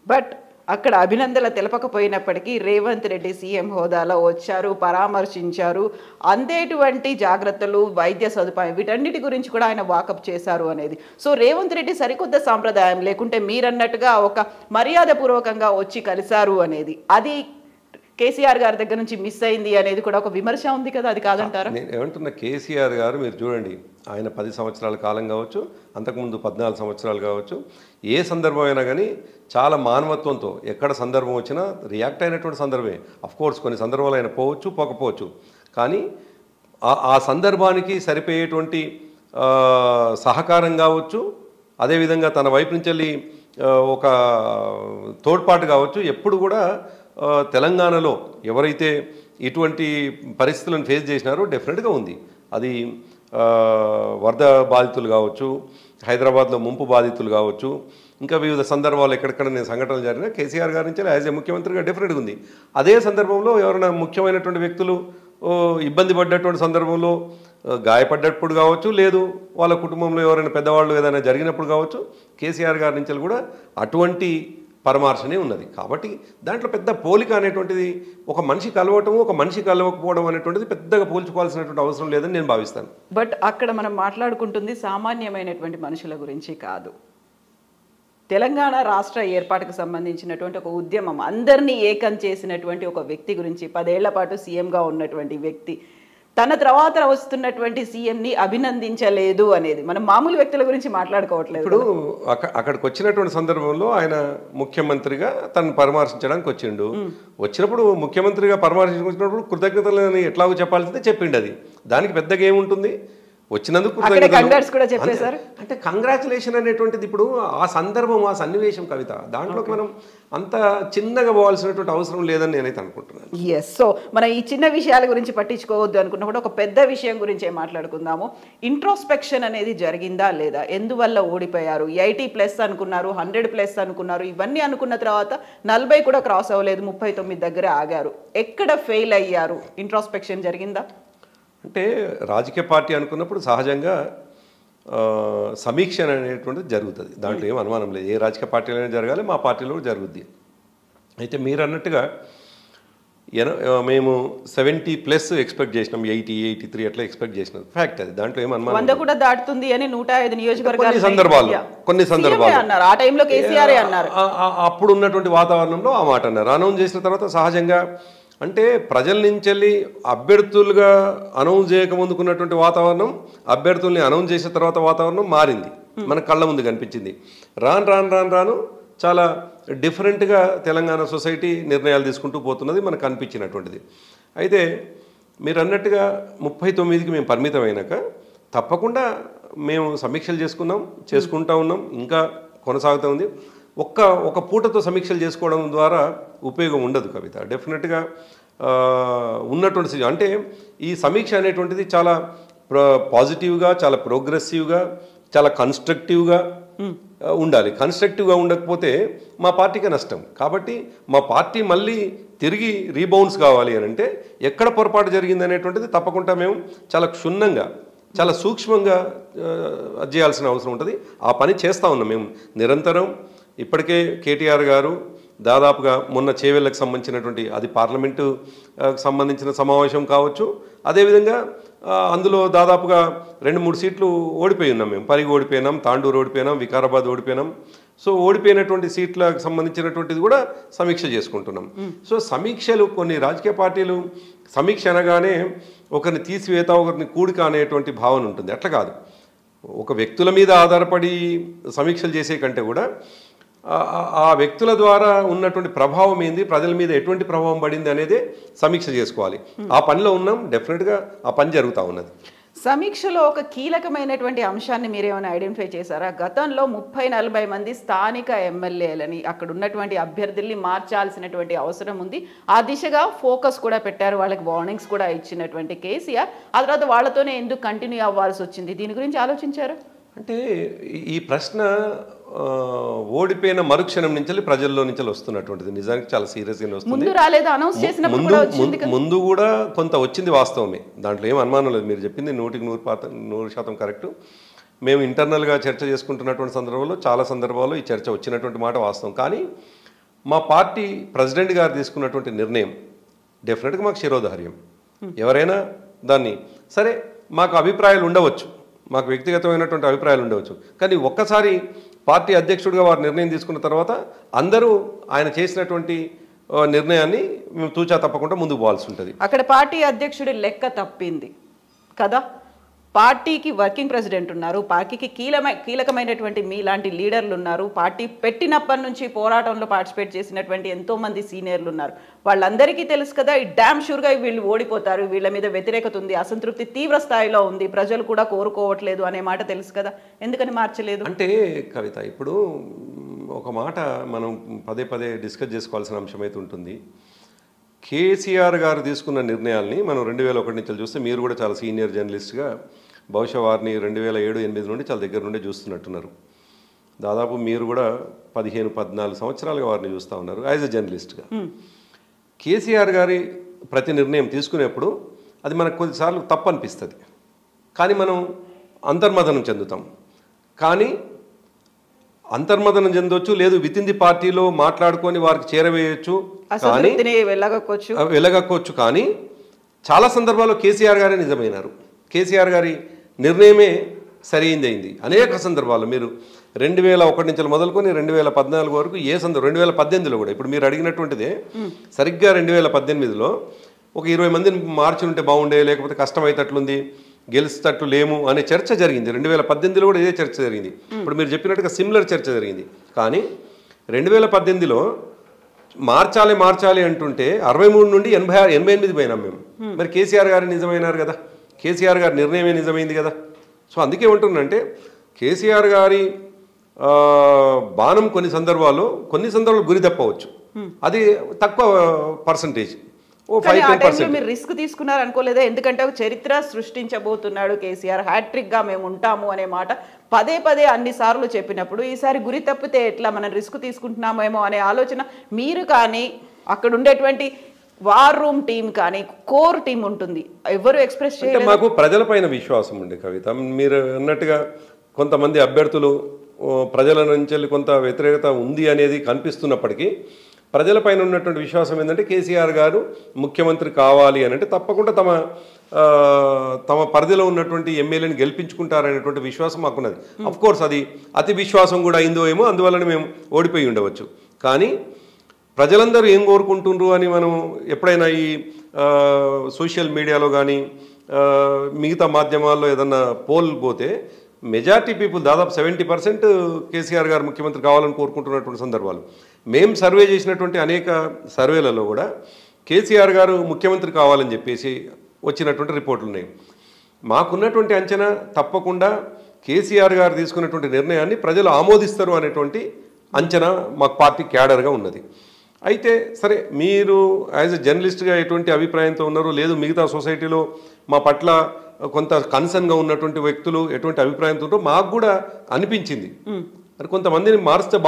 But అక్కడ అభినందనలు తెలపకపోయినప్పటికీ Revanth Reddy CM హోదాలో వచ్చారు, పరామర్శించారు, అందేటువంటి జాగ్రత్తలు, వైద్య సదుపాయం వీటన్నిటి గురించి కూడా ఆయన వాకప్ చేశారు అనేది. సో రేవంత్ రెడ్డి సరికొత్త సాంప్రదాయం లేకుంటే మీరన్నట్టుగా ఒక మర్యాదపూర్వకంగా వచ్చి కలిశారు అనేది అది కేసీఆర్ గారి దగ్గర నుంచి మిస్ అయింది అనేది కూడా ఒక విమర్శ ఉంది కదా, అది కాదంటారా? నేను ఏమంటున్నా, కేసీఆర్ గారు మీరు చూడండి, ఆయన 10 సంవత్సరాల కాలం కావచ్చు, అంతకుముందు 14 సంవత్సరాలు కావచ్చు, ఏ సందర్భం అయినా కానీ చాలా మానవత్వంతో ఎక్కడ సందర్భం వచ్చినా రియాక్ట్ అయినటువంటి సందర్భమే. అఫ్కోర్స్ కొన్ని సందర్భాలు ఆయన పోవచ్చు, పోకపోవచ్చు, కానీ ఆ సందర్భానికి సరిపోయేటువంటి సహకారం కావచ్చు, అదేవిధంగా తన వైపు నుంచి వెళ్ళి ఒక తోడ్పాటు కావచ్చు, ఎప్పుడు కూడా తెలంగాణలో ఎవరైతే ఇటువంటి పరిస్థితులను ఫేస్ చేసినారో డెఫినెట్గా ఉంది. అది వరద బాధితులు కావచ్చు, హైదరాబాద్లో ముంపు బాధితులు కావచ్చు, ఇంకా వివిధ సందర్భాలు ఎక్కడెక్కడ నేను సంఘటనలు జరిగినా కేసీఆర్ గారి నుంచి యాజ్ ఏ ముఖ్యమంత్రిగా డెఫినెట్గా ఉంది. అదే సందర్భంలో ఎవరైనా ముఖ్యమైనటువంటి వ్యక్తులు ఇబ్బంది పడ్డటువంటి సందర్భంలో, గాయపడ్డప్పుడు కావచ్చు, లేదు వాళ్ళ కుటుంబంలో ఎవరైనా పెద్దవాళ్ళు ఏదైనా జరిగినప్పుడు కావచ్చు, కేసీఆర్ గారి నుంచి కూడా అటువంటి పరామర్శనే ఉన్నది. కాబట్టి దాంట్లో పెద్ద పోలిక అనేటువంటిది, ఒక మనిషి కలవటము ఒక మనిషి కలవకపోవడం అనేటువంటిది పెద్దగా పోల్చుకోవాల్సినటువంటి అవసరం లేదని నేను భావిస్తాను. బట్ అక్కడ మనం మాట్లాడుకుంటుంది సామాన్యమైనటువంటి మనుషుల గురించి కాదు, తెలంగాణ రాష్ట్ర ఏర్పాటుకు సంబంధించినటువంటి ఒక ఉద్యమం, అందరినీ ఏకం చేసినటువంటి ఒక వ్యక్తి గురించి, 10 ఏళ్ల పాటు సీఎంగా ఉన్నటువంటి వ్యక్తి తన తర్వాత వస్తున్నటువంటి సీఎంని అభినందించలేదు అనేది మనం మామూలు వ్యక్తుల గురించి మాట్లాడుకోవట్లేదు. ఇప్పుడు అక్కడికి వచ్చినటువంటి సందర్భంలో ఆయన ముఖ్యమంత్రిగా తనను పరామర్శించడానికి వచ్చిండు. వచ్చినప్పుడు ముఖ్యమంత్రిగా పరామర్శించినప్పుడు కృతజ్ఞతలని ఎట్లాగో చెప్పాల్సిందే చెప్పిండు. అది దానికి పెద్దగా ఏముంటుంది, వచ్చినందుకు అంటే కంగ్రాచులేషన్ అనేటువంటిది ఇప్పుడు ఆ సందర్భం, ఆ సన్నివేశం కవిత, దాంట్లోకి మనం అంత చిన్నగా పోవాల్సినటువంటి అవసరం లేదని నేనైతే అనుకుంటున్నాను. ఎస్, సో మనం ఈ చిన్న విషయాల గురించి పట్టించుకోవద్దు అనుకున్నప్పుడు ఒక పెద్ద విషయం గురించి మాట్లాడుకుందాము. ఇంట్రోస్పెక్షన్ అనేది జరిగిందా లేదా, ఎందువల్ల ఓడిపోయారు? 80+ అనుకున్నారు, 100+ అనుకున్నారు, ఇవన్నీ అనుకున్న తర్వాత 40 కూడా క్రాస్ అవ్వలేదు, 39 దగ్గర ఆగారు. ఎక్కడ ఫెయిల్ అయ్యారు? ఇంట్రోస్పెక్షన్ జరిగిందా? అంటే రాజకీయ పార్టీ అనుకున్నప్పుడు సహజంగా సమీక్ష అనేటువంటిది జరుగుతుంది, దాంట్లో ఏం అనుమానం లేదు. ఏ రాజకీయ పార్టీలోనే జరగాలి, మా పార్టీలో కూడా జరుగుద్ది. అయితే మీరు అన్నట్టుగా మేము 70+ ఎక్స్పెక్ట్ చేసినాం, 80, 83 అట్లా ఎక్స్పెక్ట్ చేసినాం, ఫ్యాక్ట్ అది, దాంట్లో ఏం అనుమానం. 100 కూడా దాటుతుంది అని 105 నియోజకవర్గాలు కొన్ని సందర్భాలు అన్నారు. ఆ టైంలో కేసీఆర్ అన్నారు. అప్పుడు ఉన్నటువంటి వాతావరణంలో ఆ మాట అన్నారు. అనౌన్స్ చేసిన తర్వాత సహజంగా అంటే ప్రజల నుంచి వెళ్ళి అభ్యర్థులుగా అనౌన్స్ చేయకముందుకున్నటువంటి వాతావరణం, అభ్యర్థుల్ని అనౌన్స్ చేసిన తర్వాత వాతావరణం మారింది, మన కళ్ళ ముందు కనిపించింది. రాను చాలా డిఫరెంట్గా తెలంగాణ సొసైటీ నిర్ణయాలు తీసుకుంటూ పోతున్నది మనకు అనిపించినటువంటిది. అయితే మీరు అన్నట్టుగా 39కి మేము పరిమితమైనాక తప్పకుండా మేము సమీక్షలు చేసుకుంటూ ఉన్నాం, ఇంకా కొనసాగుతూ ఉంది. ఒక పూటతో సమీక్షలు చేసుకోవడం ద్వారా ఉపయోగం ఉండదు కవిత. డెఫినెట్గా ఉన్నటువంటి అంటే ఈ సమీక్ష అనేటువంటిది చాలా పాజిటివ్గా, చాలా ప్రోగ్రెసివ్గా, చాలా కన్స్ట్రక్టివ్గా ఉండాలి. కన్స్ట్రక్టివ్గా ఉండకపోతే మా పార్టీకి నష్టం. కాబట్టి మా పార్టీ మళ్ళీ తిరిగి రీబౌన్స్ కావాలి అని అంటే ఎక్కడ పొరపాటు జరిగింది అనేటువంటిది తప్పకుండా మేము చాలా క్షుణ్ణంగా, చాలా సూక్ష్మంగా చేయాల్సిన అవసరం ఉంటుంది. ఆ పని చేస్తూ ఉన్నాం మేము నిరంతరం. ఇప్పటికే కేటీఆర్ గారు దాదాపుగా మొన్న చేవెళ్ళకు సంబంధించినటువంటి, అది పార్లమెంటు సంబంధించిన సమావేశం కావచ్చు, అదేవిధంగా అందులో దాదాపుగా 2-3 సీట్లు ఓడిపోయి ఉన్నాం మేము. పరిగి ఓడిపోయినాం, తాండూరు ఓడిపోయినాం, వికారాబాద్ ఓడిపోయినాం. సో ఓడిపోయినటువంటి సీట్లకు సంబంధించినటువంటిది కూడా సమీక్ష చేసుకుంటున్నాం. సో సమీక్షలు, కొన్ని రాజకీయ పార్టీలు సమీక్ష అనగానే ఒకరిని తీసివేత, ఒకరిని కూడిక అనేటువంటి భావన ఉంటుంది. అట్లా కాదు. ఒక వ్యక్తుల మీద ఆధారపడి సమీక్షలు చేసే కంటే కూడా ఆ వ్యక్తుల ద్వారా ఉన్నటువంటి ప్రభావం ఏంది, ప్రజల మీద ఎటువంటి ప్రభావం పడింది అనేది సమీక్ష చేసుకోవాలి. ఆ పనిలో ఉన్నాం. డెఫినెట్గా ఆ పని జరుగుతూ ఉన్నది. సమీక్షలో ఒక కీలకమైనటువంటి అంశాన్ని మీరేమైనా ఐడెంటిఫై చేశారా? గతంలో 30-40 మంది స్థానిక ఎమ్మెల్యేలని, అక్కడ ఉన్నటువంటి అభ్యర్థుల్ని మార్చాల్సినటువంటి అవసరం ఉంది. ఆ దిశగా ఫోకస్ కూడా పెట్టారు, వాళ్ళకి వార్నింగ్స్ కూడా ఇచ్చినటువంటి కేసీఆర్. ఆ తర్వాత వాళ్ళతోనే ఎందుకు కంటిన్యూ అవ్వాల్సి వచ్చింది? దీని గురించి ఆలోచించారు? అంటే ఈ ప్రశ్న ఓడిపోయిన మరుక్షణం నుంచి ప్రజల్లో నుంచి వస్తున్నటువంటిది. నిజానికి చాలా సీరియస్గానే వస్తుంది. ముందు కూడా కొంత వచ్చింది, వాస్తవమే, దాంట్లో ఏం అనుమానం లేదు. మీరు చెప్పింది 100% కరెక్టు. మేము ఇంటర్నల్గా చర్చ చేసుకుంటున్నటువంటి సందర్భంలో చాలా సందర్భాల్లో ఈ చర్చ వచ్చినటువంటి మాట వాస్తవం. కానీ మా పార్టీ ప్రెసిడెంట్ గారు తీసుకున్నటువంటి నిర్ణయం డెఫినెట్గా మాకు శిరోధార్యం. ఎవరైనా దాన్ని సరే మాకు అభిప్రాయాలు ఉండవచ్చు, మాకు వ్యక్తిగతమైనటువంటి అభిప్రాయాలు ఉండవచ్చు, కానీ ఒక్కసారి పార్టీ అధ్యక్షుడిగా వారు నిర్ణయం తీసుకున్న తర్వాత అందరూ ఆయన చేసినటువంటి నిర్ణయాన్ని మేము తూచా తప్పకుండా ముందుకు పోవాల్సి ఉంటుంది. అక్కడ పార్టీ అధ్యక్షుడి లెక్క తప్పింది కదా. పార్టీకి వర్కింగ్ ప్రెసిడెంట్ ఉన్నారు, పార్టీకి కీలకమైనటువంటి మీలాంటి లీడర్లు ఉన్నారు, పార్టీ పెట్టినప్పటి నుంచి పోరాటంలో పార్టిసిపేట్ చేసినటువంటి ఎంతోమంది సీనియర్లు ఉన్నారు. వాళ్ళందరికీ తెలుసు కదా ఈ డ్యామ్ షూర్గా వీళ్ళు ఓడిపోతారు, వీళ్ళ మీద వ్యతిరేకత ఉంది, అసంతృప్తి తీవ్ర స్థాయిలో ఉంది, ప్రజలు కూడా కోరుకోవట్లేదు అనే మాట తెలుసు కదా. ఎందుకని మార్చలేదు అంటే కవిత, ఇప్పుడు ఒక మాట మనం పదే పదే డిస్కస్ చేసుకోవాల్సిన అంశం అయితే ఉంటుంది. కేసీఆర్ గారు తీసుకున్న నిర్ణయాల్ని మనం 2001 నుంచి చూస్తే, మీరు కూడా చాలా సీనియర్ జర్నలిస్ట్గా బహుశా వారిని 2007-8 నుండి చాలా దగ్గర నుండి చూస్తున్నట్టున్నారు. దాదాపు మీరు కూడా 15-14 సంవత్సరాలుగా వారిని చూస్తూ ఉన్నారు యాజ్ ఎ జర్నలిస్ట్గా. కేసీఆర్ గారి ప్రతి నిర్ణయం తీసుకునేప్పుడు అది మనకు కొన్నిసార్లు తప్పు అనిపిస్తుంది, కానీ మనం అంతర్మథనం చెందుతాం. కానీ అంతర్మదనం చెందొచ్చు, లేదు విత్ ఇన్ ది పార్టీలో మాట్లాడుకొని వారికి చేరవేయచ్చు, కానీ వెళ్ళగక్కోవచ్చు. కానీ చాలా సందర్భాల్లో కేసీఆర్ గారే నిజమైనారు, కేసీఆర్ గారి నిర్ణయమే సరైందైంది. అనేక సందర్భాల్లో మీరు 2001 నుంచి మొదలుకొని 2014 వరకు ఏ సందర్భం, 2018లో కూడా ఇప్పుడు మీరు అడిగినటువంటిదే సరిగ్గా 2018లో ఒక 20 మందిని మార్చి ఉంటే బాగుండే, లేకపోతే కష్టమైతట్లుంది, గెలిచేటట్లు లేము అనే చర్చ జరిగింది. 2018లో కూడా ఇదే చర్చ జరిగింది. ఇప్పుడు మీరు చెప్పినట్టుగా సిమిలర్ చర్చ జరిగింది. కానీ 2018లో మార్చాలి అంటుంటే 63 నుండి 88 పోయినాం మేము. మరి కేసీఆర్ గారు నిజమైనారు కదా, కేసీఆర్ గారి నిర్ణయమే నిజమైంది కదా. సో అందుకే ఉంటుందంటే కేసీఆర్ గారి బాణం కొన్ని సందర్భాల్లో గురి తప్పవచ్చు, అది తక్కువ పర్సంటేజ్. మీరు రిస్క్ తీసుకున్నారు అనుకోలేదా? ఎందుకంటే ఒక చరిత్ర సృష్టించబోతున్నాడు కేసీఆర్, హ్యాట్రిక్ గా మేము ఉంటాము అనే మాట పదే పదే అన్ని సార్లు చెప్పినప్పుడు ఈసారి గురి తప్పితే ఎట్లా, మనం రిస్క్ తీసుకుంటున్నామేమో అనే ఆలోచన మీరు కానీ అక్కడ ఉండేటువంటి వార్ రూమ్ టీం కానీ కోర్ టీం ఉంటుంది, ఎవరు ఎక్స్ప్రెస్ చేయలేదు. మాకు ప్రజలపైన విశ్వాసం ఉంది కవిత. మీరు అన్నట్టుగా కొంతమంది అభ్యర్థులు ప్రజల నుంచి కొంత వ్యతిరేకత ఉంది అనేది కనిపిస్తున్నప్పటికీ ప్రజలపైన ఉన్నటువంటి విశ్వాసం ఏంటంటే కేసీఆర్ గారు ముఖ్యమంత్రి కావాలి అని అంటే తప్పకుండా తమ పరిధిలో ఉన్నటువంటి ఎమ్మెల్యేని గెలిపించుకుంటారనేటువంటి విశ్వాసం మాకున్నది. అఫ్ కోర్స్ అది అతి విశ్వాసం కూడా అయిందో ఏమో, అందువలన మేము ఓడిపోయి ఉండవచ్చు. కానీ ప్రజలందరూ ఏం కోరుకుంటున్నారు అని మనం ఎప్పుడైనా ఈ సోషల్ మీడియాలో కానీ మిగతా మాధ్యమాల్లో ఏదన్నా పోల్ పోతే మెజారిటీ పీపుల్ దాదాపు 70% కేసీఆర్ గారు ముఖ్యమంత్రి కావాలని కోరుకుంటున్నటువంటి సందర్భాలు. మేము సర్వే చేసినటువంటి అనేక సర్వేలలో కూడా కేసీఆర్ గారు ముఖ్యమంత్రి కావాలని చెప్పేసి వచ్చినటువంటి రిపోర్ట్లు ఉన్నాయి. మాకున్నటువంటి అంచనా తప్పకుండా కేసీఆర్ గారు తీసుకున్నటువంటి నిర్ణయాన్ని ప్రజలు ఆమోదిస్తారు అనేటువంటి అంచనా మాకు పార్టీ క్యాడర్గా ఉన్నది. అయితే సరే, మీరు యాజ్ ఎ జర్నలిస్ట్గా ఎటువంటి అభిప్రాయంతో ఉన్నారు, లేదు మిగతా సొసైటీలో మా పట్ల కొంత కన్సర్న్గా ఉన్నటువంటి వ్యక్తులు ఎటువంటి అభిప్రాయంతో ఉన్నారో మాకు కూడా అనిపించింది. మరి కొంతమందిని మారిస్తే